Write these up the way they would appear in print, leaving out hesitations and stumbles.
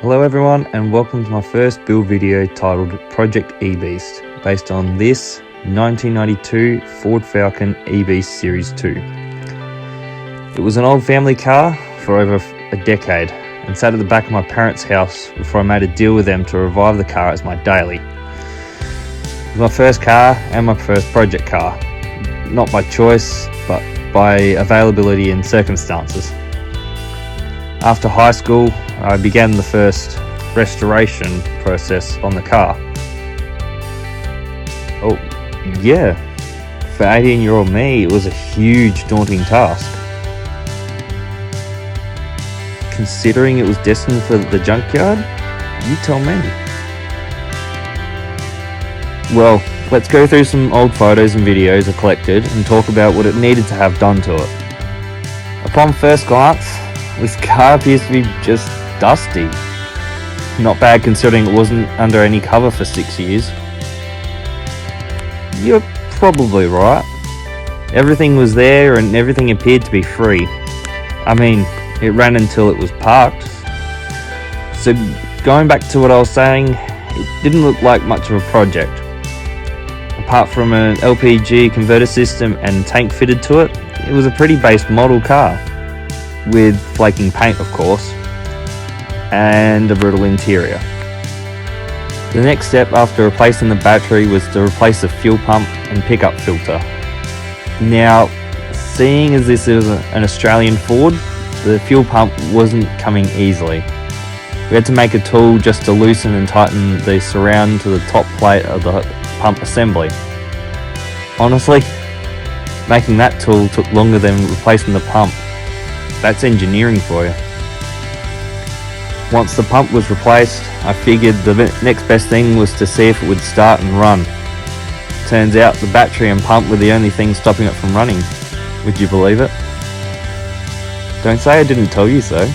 Hello everyone, and welcome to my first build video titled Project EBEAST, based on this 1992 Ford Falcon EB Series 2. It was an old family car for over a decade and sat at the back of my parents' house before I made a deal with them to revive the car as my daily. It was my first car and my first project car, not by choice but by availability and circumstances. After high school, I began the first restoration process on the car. Oh yeah, for 18-year-old me it was a huge, daunting task. Considering it was destined for the junkyard, you tell me. Well, let's go through some old photos and videos I collected and talk about what it needed to have done to it. Upon first glance, this car appears to be just dusty. Not bad considering it wasn't under any cover for 6 years. You're probably right. Everything was there and everything appeared to be free. I mean, it ran until it was parked. So going back to what I was saying, it didn't look like much of a project. Apart from an LPG converter system and tank fitted to it, it was a pretty base model car. With flaking paint, of course, and a brutal interior. The next step after replacing the battery was to replace the fuel pump and pickup filter. Now, seeing as this is an Australian Ford, the fuel pump wasn't coming easily. We had to make a tool just to loosen and tighten the surround to the top plate of the pump assembly. Honestly, making that tool took longer than replacing the pump. That's engineering for you. Once the pump was replaced, I figured the next best thing was to see if it would start and run. Turns out the battery and pump were the only things stopping it from running. Would you believe it? Don't say I didn't tell you so.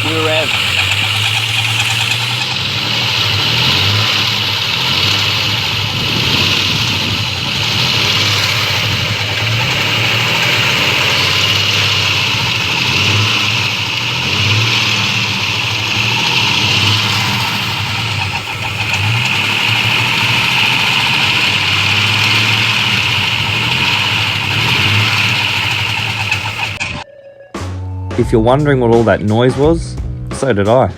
Rev. If you're wondering what all that noise was, so did I.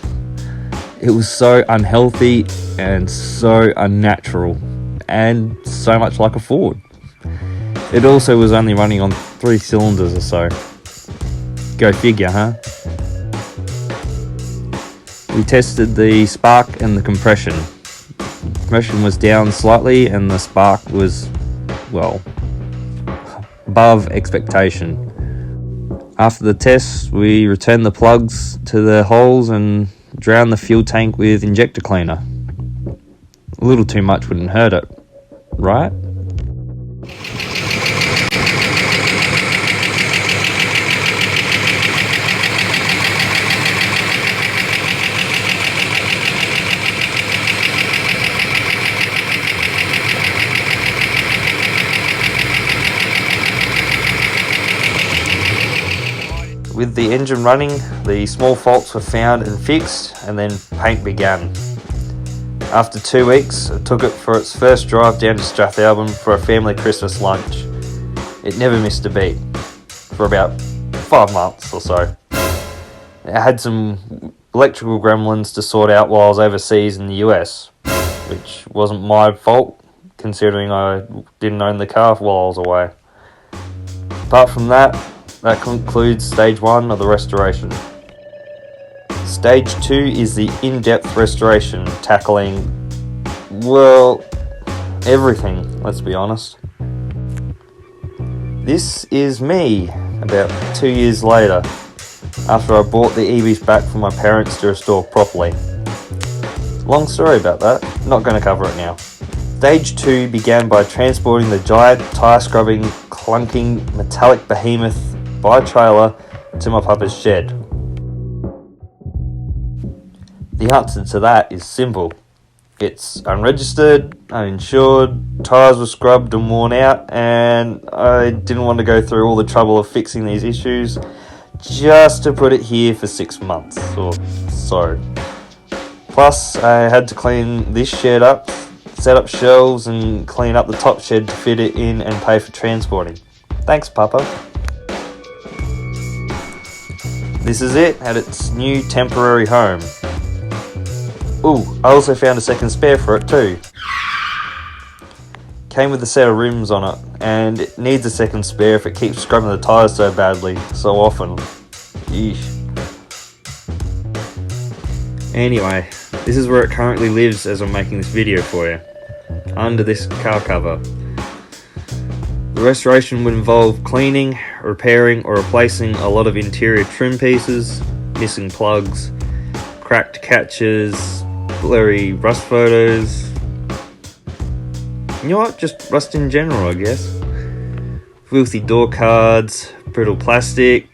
It was so unhealthy and so unnatural and so much like a Ford. It also was only running on 3 cylinders or so. Go figure, huh? We tested the spark and the compression. Compression was down slightly and the spark was, well, above expectation. After the test, we returned the plugs to the holes and drowned the fuel tank with injector cleaner. A little too much wouldn't hurt it, right? With the engine running, the small faults were found and fixed, and then paint began. After 2 weeks, I took it for its first drive down to Strathalbyn for a family Christmas lunch. It never missed a beat, for about 5 months or so. It had some electrical gremlins to sort out while I was overseas in the US, which wasn't my fault, considering I didn't own the car while I was away. Apart from that concludes stage 1 of the restoration. Stage 2 is the in-depth restoration, tackling, well, everything, let's be honest. This is me, about 2 years later, after I bought the EBEAST back from my parents to restore properly. Long story about that, not going to cover it now. Stage 2 began by transporting the giant, tyre-scrubbing, clunking, metallic behemoth by trailer to my papa's shed. The answer to that is simple. It's unregistered, uninsured, tyres were scrubbed and worn out, and I didn't want to go through all the trouble of fixing these issues just to put it here for 6 months or so. Plus, I had to clean this shed up, set up shelves, and clean up the top shed to fit it in and pay for transporting. Thanks, Papa. This is it at its new temporary home. Ooh, I also found a second spare for it too. Came with a set of rims on it, and it needs a second spare if it keeps scrubbing the tyres so badly, so often. Yeesh. Anyway, this is where it currently lives as I'm making this video for you, under this car cover. The restoration would involve cleaning, repairing or replacing a lot of interior trim pieces, missing plugs, cracked catches, blurry rust photos. You know what? Just rust in general, I guess. Filthy door cards, brittle plastic,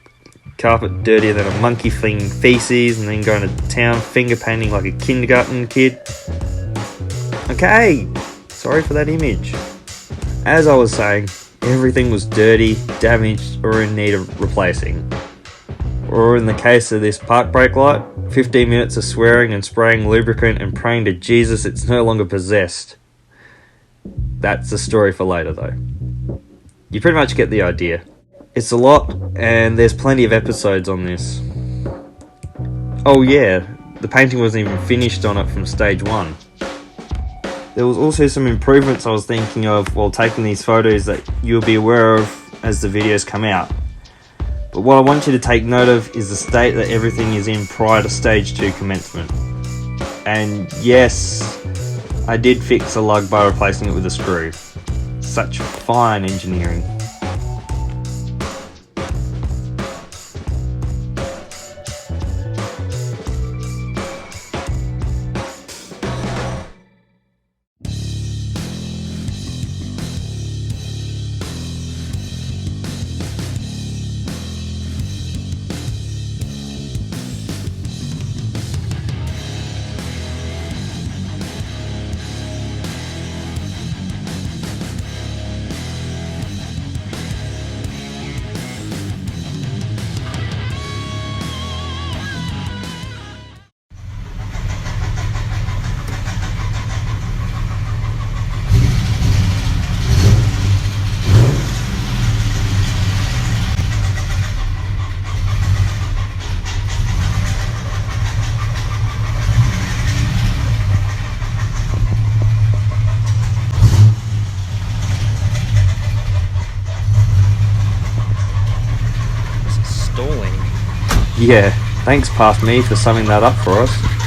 carpet dirtier than a monkey flinging feces and then going to town finger painting like a kindergarten kid. Okay, sorry for that image. As I was saying, everything was dirty, damaged, or in need of replacing. Or in the case of this park brake light, 15 minutes of swearing and spraying lubricant and praying to Jesus it's no longer possessed. That's a story for later though. You pretty much get the idea. It's a lot, and there's plenty of episodes on this. Oh yeah, the painting wasn't even finished on it from stage 1. There was also some improvements I was thinking of while taking these photos that you'll be aware of as the videos come out. But what I want you to take note of is the state that everything is in prior to stage 2 commencement. And yes, I did fix a lug by replacing it with a screw. Such fine engineering. Yeah, thanks past me for summing that up for us.